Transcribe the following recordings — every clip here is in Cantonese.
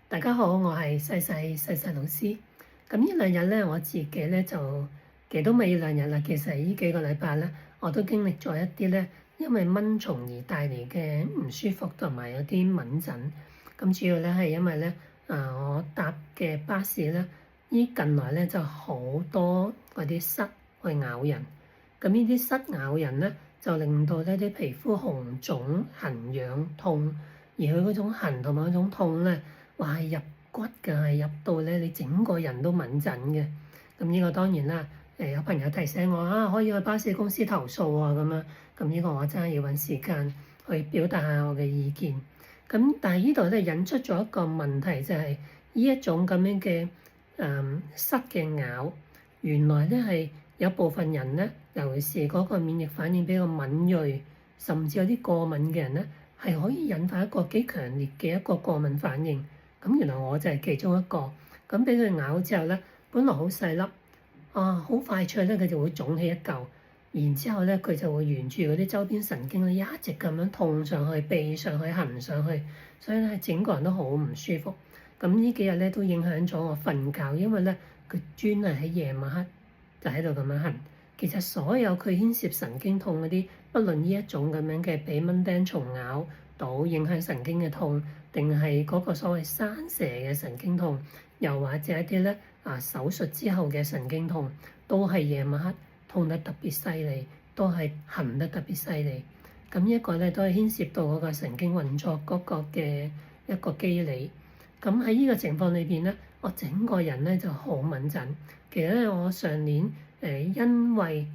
大家好，我係細細老師。咁呢兩日咧，我自己咧就其實都未兩日啦。其實呢幾個禮拜咧，我都經歷咗一啲咧，因為蚊蟲而帶嚟嘅唔舒服同埋有啲蚊疹。咁主要咧係因為咧，我搭嘅巴士咧，近來咧就好多嗰啲虱去咬人。咁呢啲虱咬人咧，就令到呢啲皮膚紅腫、痕癢、痛，而佢嗰種痕同埋嗰種痛咧，話係入骨㗎，係入到咧你整個人都敏感嘅。咁呢個當然啦，有朋友提醒我可以去巴士公司投訴啊咁樣。咁呢個我真係要揾時間去表達下我嘅意見。咁但係呢度咧引出咗一個問題，就係呢一種咁樣嘅虱嘅咬，原來咧係有部分人咧，尤其是嗰個免疫反應比較敏鋭，甚至有啲過敏嘅人咧，係可以引發一個幾強烈嘅一個過敏反應。咁原來我就係其中一個。咁俾佢咬之後咧，本來好細粒，好快脆咧，佢就會腫起一嚿，然之後咧佢就會沿住嗰啲周邊神經咧一直咁樣痛上去、痹上去、痕上去，所以咧整個人都好唔舒服。咁呢幾日咧都影響咗我瞓覺，因為咧佢專係喺夜晚黑就喺度咁樣痕。其實所有佢牽涉神經痛嗰啲，不論呢一種咁樣嘅俾蚊叮蟲咬到影響神經嘅痛，定係嗰個所謂生蛇嘅神經痛，又或者一啲咧手術之後嘅神經痛，都係夜晚黑痛得特別犀利，都係痕得特別犀利。咁呢一個咧都係牽涉到嗰個神經運作嗰個嘅一個機理。咁喺呢個情況裏邊咧，我整個人咧就好敏感。其實咧，我上年因為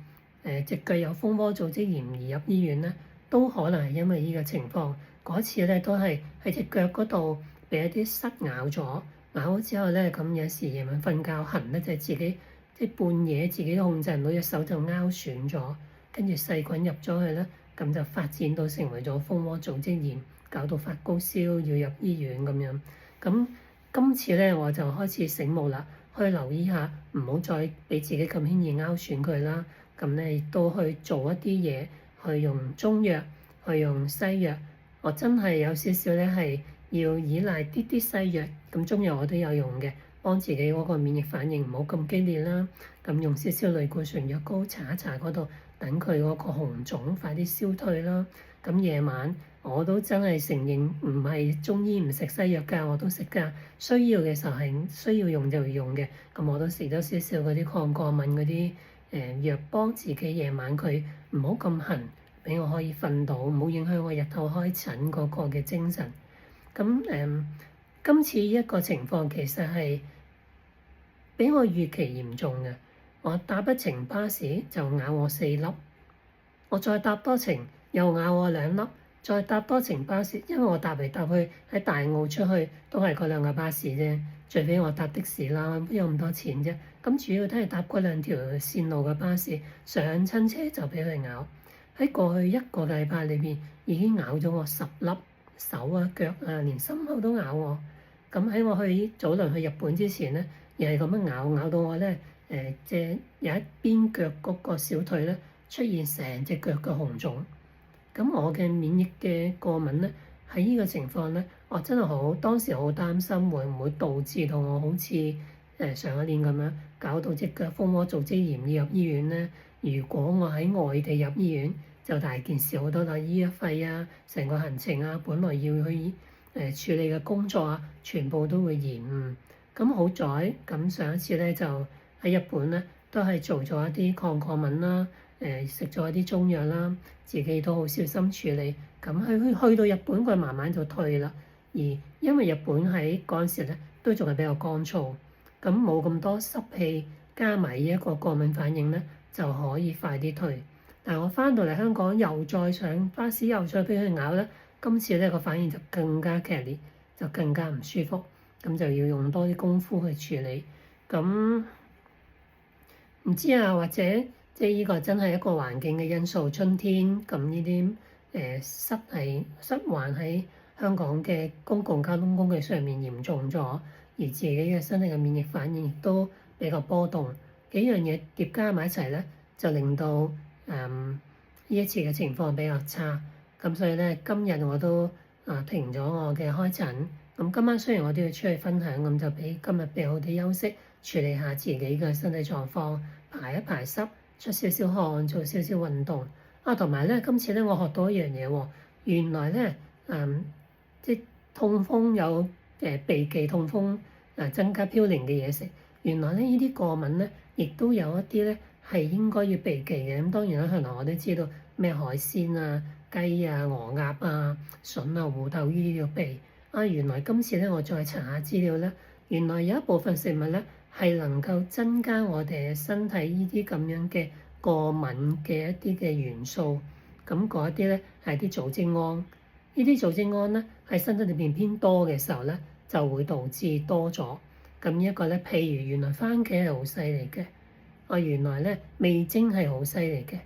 隻腳有蜂窩組織炎而入醫院咧，都可能係因為呢個情況。嗰次咧都係喺隻腳嗰度俾一啲虱咬咗，咬咗之後咧，咁有時夜晚瞓覺痕咧，就係自己即係半夜自己都控制唔到，隻手就拗損咗，跟住細菌入咗去咧，咁就發展到成為咗蜂窩組織炎，搞到發高燒要入醫院咁樣。咁今次咧我就開始醒目啦，去留意下，唔好再俾自己咁輕易拗損佢啦。咁咧亦都去做一啲嘢，去用中藥，去用西藥。我真係有少少咧係要依賴啲啲西藥，咁中藥我都有用嘅，幫自己嗰個免疫反應唔好咁激烈啦。咁用少少類固醇藥膏搽一搽嗰度，等佢嗰個紅腫快啲消退啦。咁夜晚我都真係承認唔係中醫唔食西藥㗎，我都食㗎。需要嘅時候係需要用就用嘅。咁我都食咗少少嗰啲抗過敏嗰啲藥，幫自己夜晚佢唔好咁痕，俾我可以瞓到，唔好影響我日頭開診嗰個嘅精神。咁今次一個情況其實係比我預期嚴重嘅。我搭一程巴士就咬我4粒，我再搭多程又咬我2粒，再搭多程巴士，因為我搭嚟搭去喺大澳出去都係嗰2個巴士啫，除非我搭的士啦，邊有咁多錢啫？咁主要都係搭嗰2條線路嘅巴士，上親車就俾佢咬。喺過去1個禮拜裏邊已經咬咗我10粒，手啊腳啊連心口都咬我。咁喺我早輪去日本之前咧，又係咁樣咬到我咧即有一邊腳嗰個小腿咧出現成隻腳嘅紅腫。咁我嘅免疫嘅過敏咧，喺呢個情況咧，我真係當時好擔心會唔會導致到我好似上一年咁樣搞到隻腳蜂窩組織炎要入醫院咧。如果我喺外地入醫院，就大件事好多啦，醫藥費啊，成個行程啊，本來要去處理嘅工作啊，全部都會延誤。咁好在咁上一次咧就喺日本咧，都係做咗一啲抗過敏啦，食咗一啲中藥啦，自己都好小心處理。咁去到日本佢慢慢就退啦。而因為日本喺嗰陣時咧都仲係比較乾燥，咁冇咁多濕氣，加埋呢一個過敏反應咧就可以快啲退。但係我翻到嚟香港又再上巴士又再俾佢咬咧，今次咧個反應就更加劇烈，就更加唔舒服，咁就要用多啲功夫去處理。咁唔知啊，或者即係呢個真係一個環境嘅因素，春天咁呢啲濕患喺香港嘅公共交通工具上面嚴重咗，而自己嘅身體嘅免疫反應亦都比較波動，幾樣嘢疊加埋一齊咧，就令到呢一次嘅情況比較差。咁所以咧今日我都停咗我嘅開診，咁今晚雖然我都要出去分享，咁就今日俾好啲休息，處理下自己嘅身體狀況，排一排濕，出少少汗，做少少運動。同埋咧，今次咧我學到一樣嘢喎，原來咧即係痛風有避忌痛風增加嘌呤嘅嘢食，原來咧呢啲過敏咧，亦都有一啲咧係應該要避忌嘅。咁當然啦，向來我都知道咩海鮮啊、雞啊、鵝鴨啊、筍啊、芋頭呢啲要避。原來今次咧我再查下資料咧，原來有一部分食物咧係能夠增加我哋身體呢啲咁樣嘅過敏嘅一啲嘅元素。咁嗰一啲咧係啲組織胺，呢啲組織胺咧喺身體裏邊偏多嘅時候咧，就會導致多咗。咁一個咧，譬如原來番茄係好犀利嘅，原來咧味精係好犀利嘅。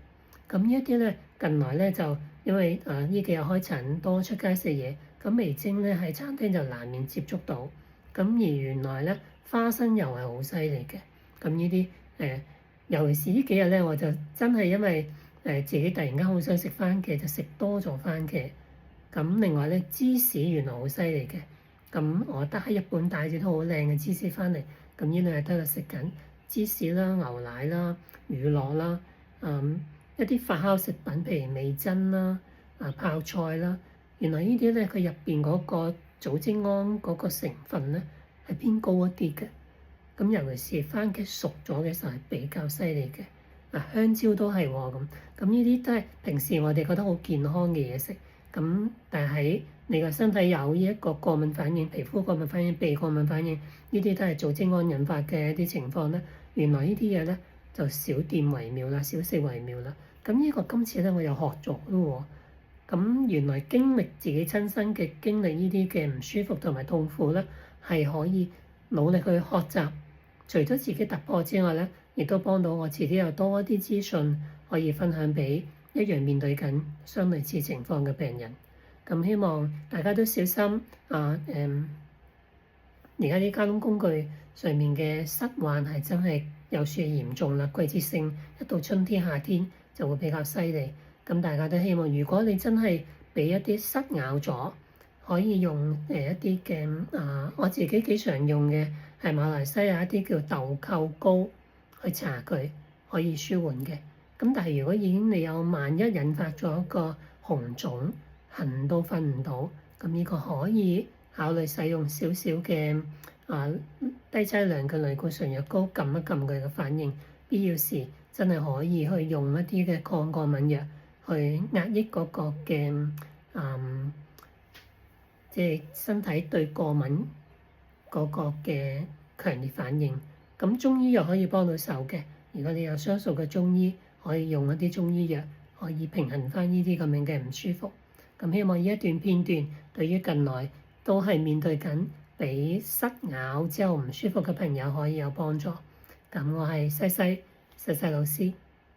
咁呢一啲咧近來咧就因為呢幾日開診多出街食嘢，咁味精咧喺餐廳就難免接觸到。咁而原來咧花生油係好犀利嘅。咁呢啲尤其是呢幾日咧，我就真係因為自己突然間好想食番茄，就食多咗番茄。咁另外咧芝士原來好犀利嘅。咁我得喺日本帶住都好靚嘅芝士翻嚟，咁呢兩日都喺度食緊芝士啦、牛奶啦、乳酪啦，一啲發酵食品，譬如味噌啦、泡菜啦，原來呢啲咧佢入邊嗰個組織胺嗰個成分咧係偏高一啲嘅。咁尤其是番茄熟咗嘅時候係比較犀利嘅。香蕉都係喎，咁呢啲都係平時我哋覺得好健康嘅嘢食。咁但係你個身體有呢一個過敏反應、皮膚過敏反應、鼻過敏反應，呢啲都係組織胺引發嘅一啲情況咧。原來呢啲嘢咧就少掂為妙啦，少食為妙啦。咁呢個今次咧我又學咗咯喎。咁原來經歷自己親身嘅經歷呢啲嘅唔舒服同埋痛苦咧，係可以努力去學習。除咗自己突破之外咧，亦都幫到我自己有多一啲資訊可以分享俾一樣面對緊相類似情況嘅病人。咁希望大家都小心而家啲交通工具上面嘅蝨患係真係有時嚴重啦，季節性一到春天夏天就會比較犀利。咁大家都希望，如果你真係俾一啲蝨咬咗，可以用一啲嘅我自己幾常用嘅係馬來西亞一啲叫豆蔻膏去搽佢，可以舒緩嘅。咁但係如果已經你有萬一引發咗一個紅腫，痕到瞓唔到，咁呢個可以考慮使用少少嘅低劑量嘅類固醇藥膏，撳一撳佢嘅反應。必要時真係可以去用一啲嘅抗過敏藥去壓抑嗰個嘅即係身體對過敏嗰個嘅強烈反應。咁中醫藥可以幫到手嘅。如果你有相熟嘅中醫，可以用一啲中醫藥，可以平衡翻呢啲咁樣嘅唔舒服。咁希望呢一段片段對於近來都係面對緊俾蝨咬之後唔舒服嘅朋友可以有幫助。咁我係西西老師。